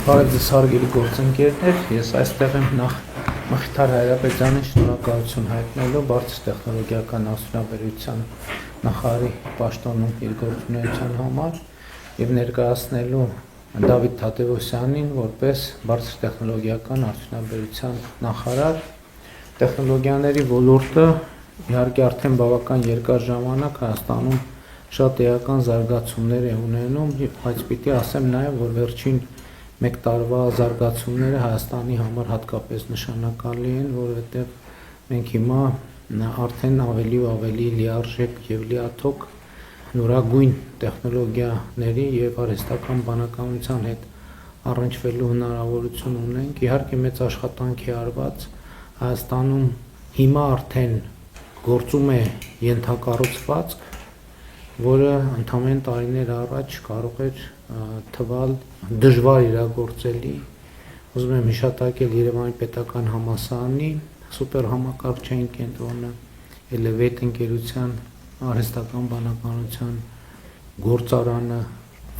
Բարև ձեզ հարգելի գործընկերներ, ես այստեղ եմ նախ Մխիթար Հայրապետյանին շնորհակալություն հայտնելու բարձր տեխնոլոգիական արդյունաբերության նախարարի պաշտոնում իր գործունեության համար եւ ներկայացնելու Դավիթ Թադևոսյանին որպես բարձր տեխնոլոգիական արդյունաբերության նախարար։ Տեխնոլոգիաների ոլորտը իհարկե արդեն բավական երկար ժամանակ Հայաստանում շատ էական զարգացումներ է ունենում, բայց պիտի ասեմ նաեւ, որ վերջին մեկ տարվա զարգացումները Հայաստանի համար հատկապես նշանակալի են, որովհետև մենք հիմա արդեն ավելի ու ավելի լիարժեք եւ լիաթոք նորագույն տեխնոլոգիաների եւ արհեստական բանականության հետ առնչվելու հնարավորություն ունենք։ Իհարկե մեծ աշխատանք է արված Հայաստանում, հիմա արդեն գործում է ենթակառուցվածք, որը ընդամենը տարիներ առաջ կարող էր թվալ դժվար իրագործելի։ Ուզում եմ հիշատակել Երևանի պետական համալսարանի սուպեր համակարգչային կենտրոնը, Elevate ընկերության արհեստական բանականության գործարանը,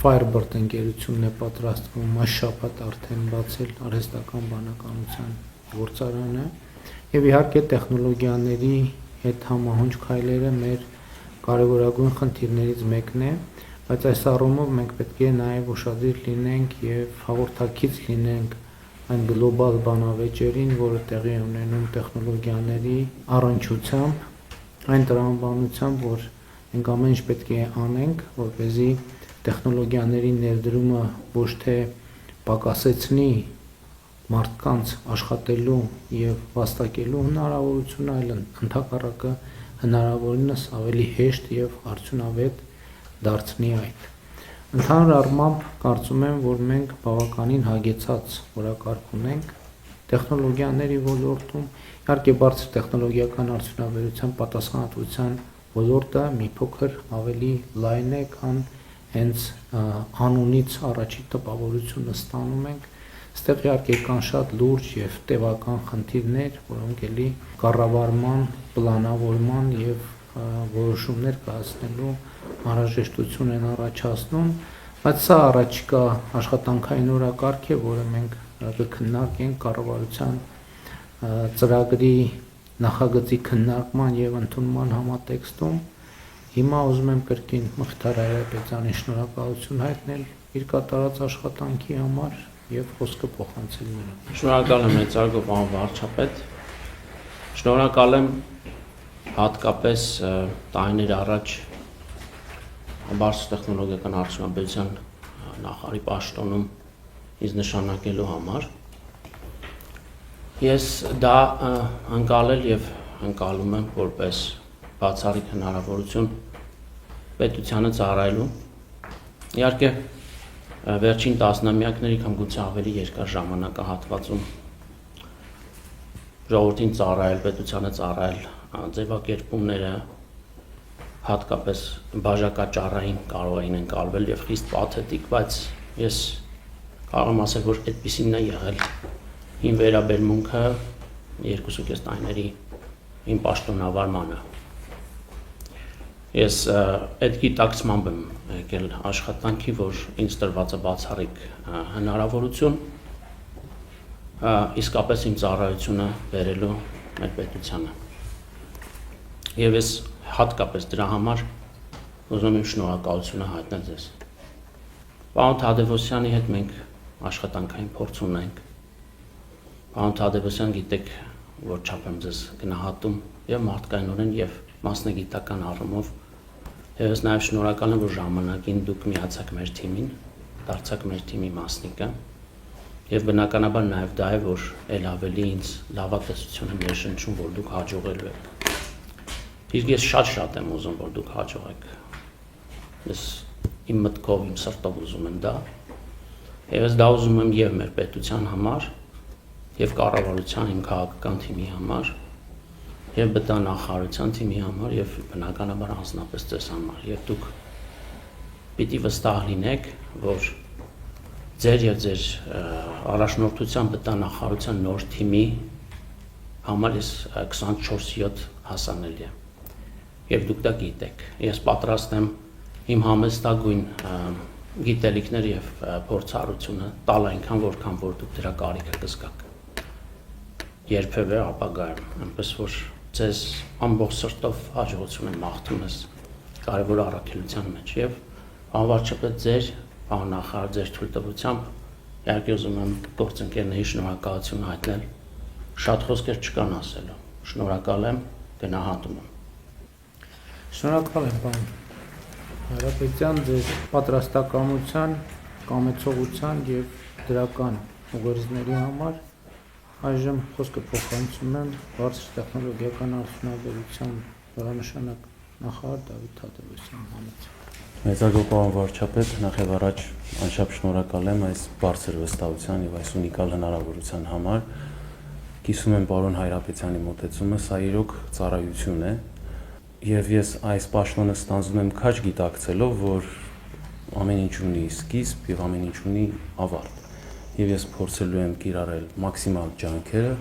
Firebird ընկերությունն է պատրաստվում այս շաբաթ արդեն բացել արհեստական բանականության գործարանը, եւ իհարկե տեխնոլոգիաների հետ համահունչ քայլերը մեր կարևորագույն խնդիրներից մեկն է, բայց այս առումով մենք պետք է նաև ուշադիր լինենք եւ հաղորդակից լինենք այն գլոբալ բանավեճերին, որը տեղի է ունենում տեխնոլոգիաների առնչությամբ, այն տրամաբանությամբ, որ մենք ամեն ինչ պետք է անենք, որպեսզի տեխնոլոգիաների ներդրումը ոչ թե պակասեցնի մարդկանց աշխատելու եւ վաստակելու հնարավորությունը, այլ ընդհակառակը հնարավորինս ավելի հեշտ եւ արդյունավետ դարձնի այդ։ Ընդհանուր առմամբ կարծում եմ, որ մենք բավականին հագեցած օրակարգ ունենք տեխնոլոգիաների ոլորտում, իհարկե բարձր տեխնոլոգիական արդյունաբերության պատասխանատվության ոլորտը մի փոքր ավելի լայն է, քան հենց անունից առաջի տպավորությունը ստանում ենք։ Այստեղ իհարկե կան շատ լուրջ եւ տևական խնդիրներ, որոնք էլի կառավարման, պլանավորման եւ որոշումներ կայացնելու անհրաժեշտություն են առաջացնում, բայց սա առաջիկա աշխատանքային օրակարգ է, որը մենք կքննարկենք կառավարության ծրագրի նախագծի քննարկման եւ ընդունման համատեքստում։ Հիմա ուզում եմ կրկին Մխիթար Հայրապետյանին շնորհակալություն հայտնել իր կատարած աշխատանքի համար եւ խոսքը փոխանցել նրան։ Շնորհակալ եմ մեծարգո պարոն վարչապետ։ Շնորհակալ եմ հատկապես տարիներ առաջ բարձր տեխնոլոգիական արդյունաբերության նախարարի պաշտոնում ինձ նշանակելու համար։ Ես դա անցալել եւ անցալում եմ որպես բացառիկ հնարավորություն պետությանը ծառայելու։ Իհարկե վերջին տասնամյակների կամ գուցե ավելի երկար ժամանակահատվածում ժողովրդին ծառայել, պետությանը ծառայել ձևակերպումները հատկապես բաժակաճառային կարող էին ընկալվել եւ խիստ պաթետիկ, բայց ես կարող եմ ասել, որ այդպիսին է եղել իմ վերաբերմունքը 2.5 տարիների իմ պաշտոնավարմանը։ Ես այդ գիտակցմամբ եմ եկել աշխատանքի, որ ինձ տրված է բացառիկ հնարավորություն իսկապես իմ ծառայությունը բերելու մեր պետությանը։ Եվ ես հատկապես դրա համար ուզում եմ շնորհակալությունը հայտնել ձեզ։ Պարոն Թադևոսյանի հետ մենք աշխատանքային փորձ ունենք։ Պարոն Թադևոսյան, գիտեք, որ չափ եմ ձեզ գնահատում եւ մարդկայնորեն եւ մասնագիտական առումով։ Եվ ես նաև շնորհակալ եմ, որ ժամանակին դուք միացաք մեր թիմին, դարձաք մեր թիմի մասնիկը, եւ բնականաբար նաև դա է, որ ել ավելի ինձ լավատեսություն եմ ներշնչում, որ դուք հաջողելու եք։ Իսկ ես շատ եմ ուզում, որ դուք հաջողեք։ Ես իմ մտքով, իմ սրտով ուզում եմ դա, եւ ես դա ուզում եմ եւ մեր պետության համար, եւ կառավարության իմ քաղաքական թիմի համար, եւ բտանախարարության թիմի համար եւ բնականաբար անձնապես ձեզ համար եւ դուք պիտի վստահ լինեք, որ ձեր եւ ձեր առաջնորդության բտանախարարության նոր թիմի համար ես 24/7 հասանելի եմ եւ դուք դա գիտեք։ Ես պատրաստ եմ իմ համեստագույն գիտելիքներ եւ փորձառությունը տալ այնքան, որքան որ դուք դրա կարիքը կզգաք։ Երբևէ ապագայում, այնպես որ ձեզ ամբողջ սրտով հաջողություն եմ մաղթում ես կարևոր առաքելության մեջ եւ անվարջապես ձեր աննախար ձեր թույլտվությամբ իհարկե ուզում եմ գործընկերների շնորհակալություն հայտնել։ Շատ խոսքեր չկան ասելու։ Շնորհակալ եմ, գնահատում եմ։ Շնորհակալ եմ, պարոն Հայրապետյան, ձեր պատրաստակամության, կամեցողության եւ դրական ուղերձների համար։ Այժմ խոսքը փոխանցում եմ բարձր տեխնոլոգիական արդյունաբերության վրանշանակ նախարար Դավիթ Թադևոսյան համից։ Մեծարգո պարոն վարչապետ, նախ եւ առաջ անշապ շնորհակալ եմ այս բարձր վստահության եւ այս ունիկալ հնարավորության համար։ Կիսում եմ պարոն Հայրապետյանի մոտեցումը, սա իրոք ծառայություն է եւ ես այս պաշտոնը ստանձնում եմ քաջ գիտակցելով, որ ամեն ինչ ունի սկիզբ եւ ամեն ինչ ունի ավարտ։ Եվ ես փորձելու եմ կիրառել մաքսիմալ ջանքերը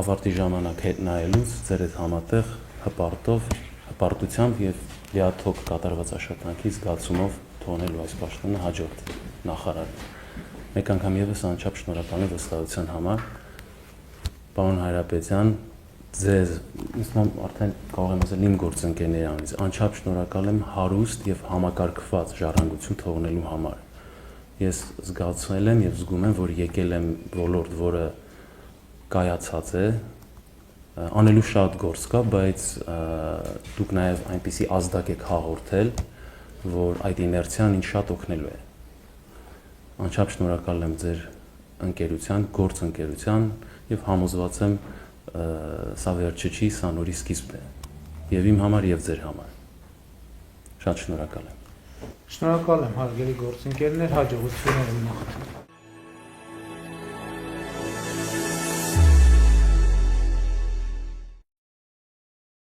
ավարտի ժամանակ հետ նայելուց ձեր հետ համատեղ հպարտությամբ եւ լիաթոք կատարված աշխատանքի զգացումով թողնելու այս պաշտոնը հաջորդ նախարարին։ Մեկ անգամ եւս անչափ շնորհակալ եմ վստահության համար։ Պարոն Հայրապետյան, ձեզ արդեն կարող եմ ասել իմ գործընկերների անունից անչափ շնորհակալ եմ հարուստ եւ համակարգված ժառանգություն թողնելու համար։ Ես զգացել եմ եւ զգում եմ, որ եկել եմ ոլորտ, որը կայացած է, անելու շատ գործ կա, բայց դուք նաեւ այնպիսի ազդակ եք հաղորդել, որ այդ իներցիան ինձ շատ օգնելու է։ Անչափ շնորհակալ եմ ձեր ընկերության, գործընկերության եւ համոզված եմ սա վերջը չի, սա նորի սկիզբն է։ Եվ իմ համար եւ ձեր համար։ Շատ շնորհակալ եմ։ Շնորհակալ եմ, հարգելի գործընկերներ, հաջողություններ եմ մաղթում։